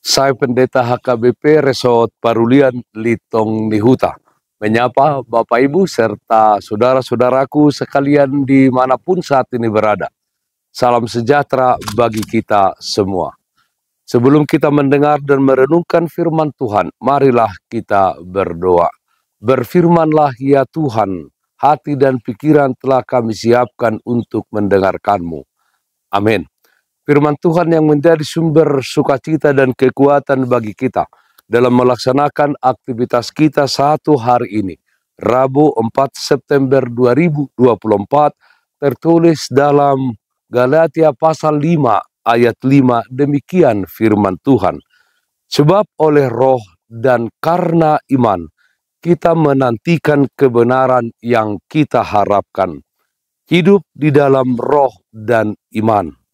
Saya Pendeta HKBP Resort Parulian Litong Nihuta menyapa Bapak Ibu serta saudara-saudaraku sekalian dimanapun saat ini berada. Salam sejahtera bagi kita semua. Sebelum kita mendengar dan merenungkan firman Tuhan, marilah kita berdoa. Berfirmanlah ya Tuhan, hati dan pikiran telah kami siapkan untuk mendengarkan-Mu. Amin. Firman Tuhan yang menjadi sumber sukacita dan kekuatan bagi kita dalam melaksanakan aktivitas kita satu hari ini. Rabu 4 September 2024 tertulis dalam Galatia pasal 5 ayat 5, demikian firman Tuhan. Sebab oleh roh dan karena iman kita menantikan kebenaran yang kita harapkan. Hidup di dalam roh dan iman.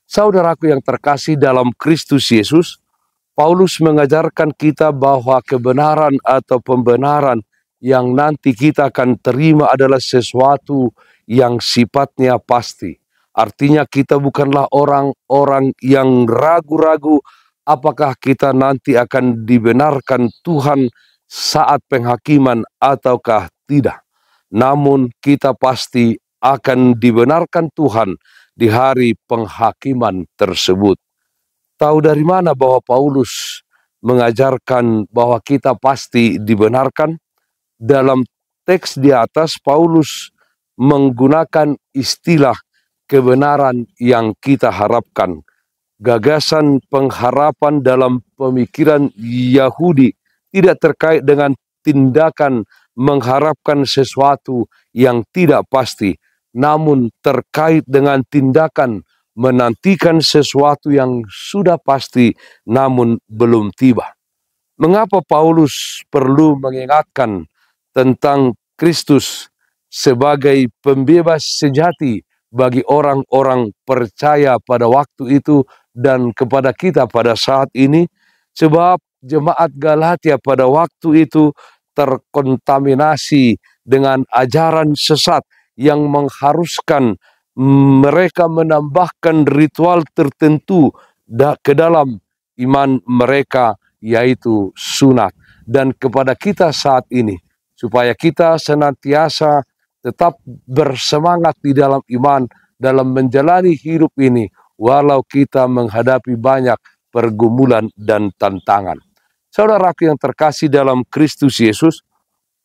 Saudaraku yang terkasih dalam Kristus Yesus, Paulus mengajarkan kita bahwa kebenaran atau pembenaran yang nanti kita akan terima adalah sesuatu yang sifatnya pasti. Artinya kita bukanlah orang-orang yang ragu-ragu apakah kita nanti akan dibenarkan Tuhan saat penghakiman ataukah tidak. Namun kita pasti akan dibenarkan Tuhan di hari penghakiman tersebut. Tahu dari mana bahwa Paulus mengajarkan bahwa kita pasti dibenarkan? Dalam teks di atas, Paulus menggunakan istilah kebenaran yang kita harapkan. Gagasan pengharapan dalam pemikiran Yahudi tidak terkait dengan tindakan mengharapkan sesuatu yang tidak pasti, namun terkait dengan tindakan menantikan sesuatu yang sudah pasti namun belum tiba. Mengapa Paulus perlu mengingatkan tentang Kristus sebagai pembebas sejati bagi orang-orang percaya pada waktu itu dan kepada kita pada saat ini? Sebab jemaat Galatia pada waktu itu terkontaminasi dengan ajaran sesat yang mengharuskan mereka menambahkan ritual tertentu ke dalam iman mereka, yaitu sunat. Dan kepada kita saat ini, supaya kita senantiasa tetap bersemangat di dalam iman, dalam menjalani hidup ini, walau kita menghadapi banyak pergumulan dan tantangan. Saudaraku yang terkasih dalam Kristus Yesus,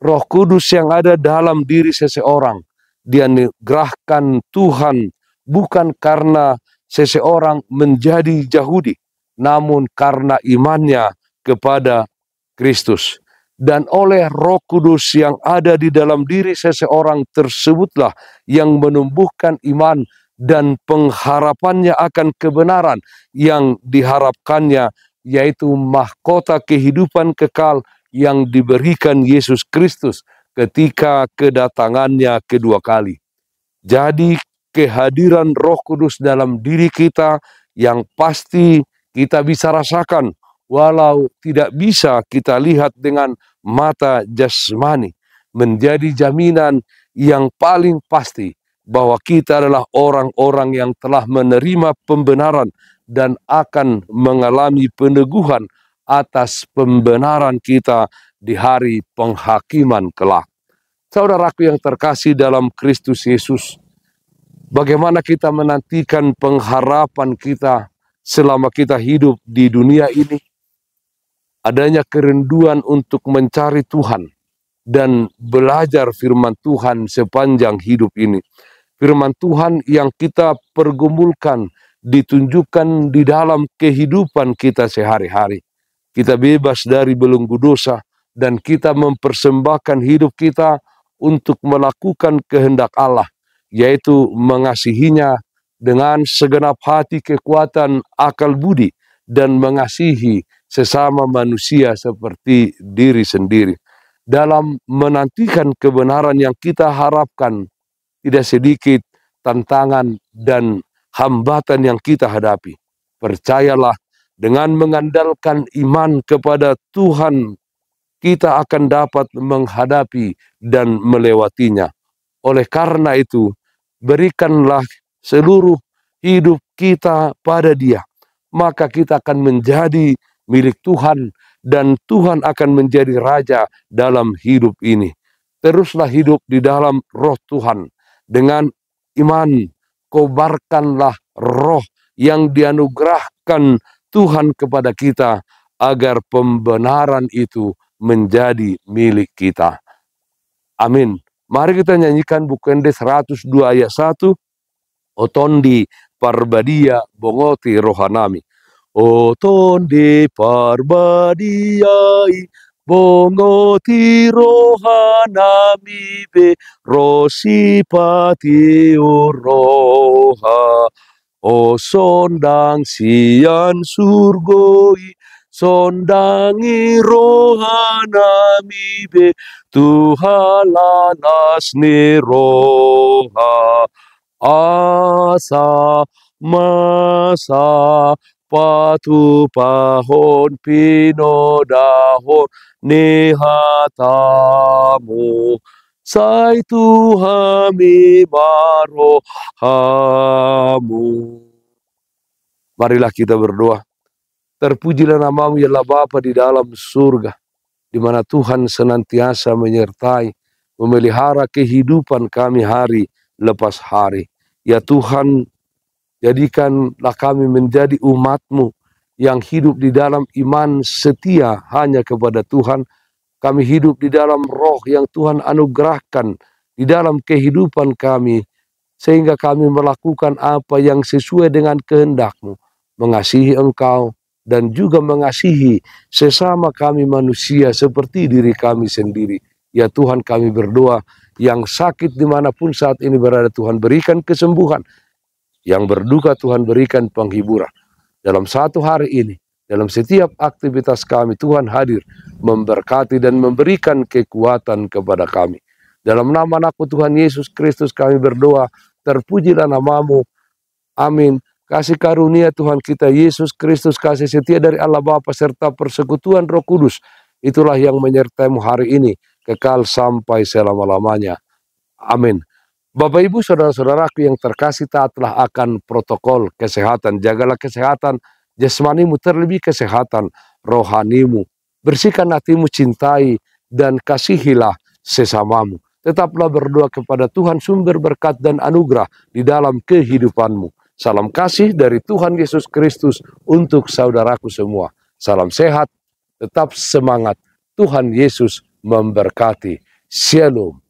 Roh Kudus yang ada dalam diri seseorang dianugerahkan Tuhan bukan karena seseorang menjadi Yahudi, namun karena imannya kepada Kristus. Dan oleh Roh Kudus yang ada di dalam diri seseorang tersebutlah yang menumbuhkan iman dan pengharapannya akan kebenaran yang diharapkannya, yaitu mahkota kehidupan kekal yang diberikan Yesus Kristus ketika kedatangannya kedua kali. Jadi kehadiran Roh Kudus dalam diri kita yang pasti kita bisa rasakan, walau tidak bisa kita lihat dengan mata jasmani, menjadi jaminan yang paling pasti bahwa kita adalah orang-orang yang telah menerima pembenaran dan akan mengalami peneguhan atas pembenaran kita di hari penghakiman kelak. Saudaraku yang terkasih dalam Kristus Yesus, bagaimana kita menantikan pengharapan kita selama kita hidup di dunia ini? Adanya kerinduan untuk mencari Tuhan dan belajar firman Tuhan sepanjang hidup ini. Firman Tuhan yang kita pergumulkan ditunjukkan di dalam kehidupan kita sehari-hari. Kita bebas dari belenggu dosa dan kita mempersembahkan hidup kita untuk melakukan kehendak Allah, yaitu mengasihinya dengan segenap hati, kekuatan, akal budi, dan mengasihi sesama manusia seperti diri sendiri. Dalam menantikan kebenaran yang kita harapkan, tidak sedikit tantangan dan hambatan yang kita hadapi. Percayalah, dengan mengandalkan iman kepada Tuhan, kita akan dapat menghadapi dan melewatinya. Oleh karena itu, berikanlah seluruh hidup kita pada Dia, maka kita akan menjadi milik Tuhan, dan Tuhan akan menjadi raja dalam hidup ini. Teruslah hidup di dalam roh Tuhan. Dengan iman, kobarkanlah roh yang dianugerahkan Tuhan kepada kita, agar pembenaran itu menjadi milik kita. Amin. Mari kita nyanyikan Bukende 102 ayat 1. Otondi parbadia bongoti rohanami. Otondi parbadiai bongoti rohanami be rosipati roha. O sondang sian surgoi, sondangi rohanami be Tuhalanas ni roha. Asa masa patu pahon pinodahon ni hatamu. Sai Tuhami marohamu. Marilah kita berdoa. Terpujilah namamu ya Allah Bapa di dalam surga, di mana Tuhan senantiasa menyertai, memelihara kehidupan kami hari lepas hari. Ya Tuhan, jadikanlah kami menjadi umat-Mu yang hidup di dalam iman setia hanya kepada Tuhan. Kami hidup di dalam roh yang Tuhan anugerahkan di dalam kehidupan kami, sehingga kami melakukan apa yang sesuai dengan kehendak-Mu, mengasihi Engkau dan juga mengasihi sesama kami manusia seperti diri kami sendiri. Ya Tuhan, kami berdoa, yang sakit dimanapun saat ini berada, Tuhan berikan kesembuhan. Yang berduka, Tuhan berikan penghiburan. Dalam satu hari ini, dalam setiap aktivitas kami, Tuhan hadir, memberkati dan memberikan kekuatan kepada kami. Dalam nama Anakmu Tuhan Yesus Kristus kami berdoa, terpujilah namamu. Amin. Kasih karunia Tuhan kita Yesus Kristus, kasih setia dari Allah Bapa serta persekutuan Roh Kudus, itulah yang menyertai-Mu hari ini, kekal sampai selama-lamanya. Amin. Bapak Ibu saudara-saudaraku yang terkasih, taatlah akan protokol kesehatan. Jagalah kesehatan jasmanimu, terlebih kesehatan rohanimu. Bersihkan hatimu, cintai dan kasihilah sesamamu. Tetaplah berdoa kepada Tuhan sumber berkat dan anugerah di dalam kehidupanmu. Salam kasih dari Tuhan Yesus Kristus untuk saudaraku semua. Salam sehat, tetap semangat. Tuhan Yesus memberkati. Shalom.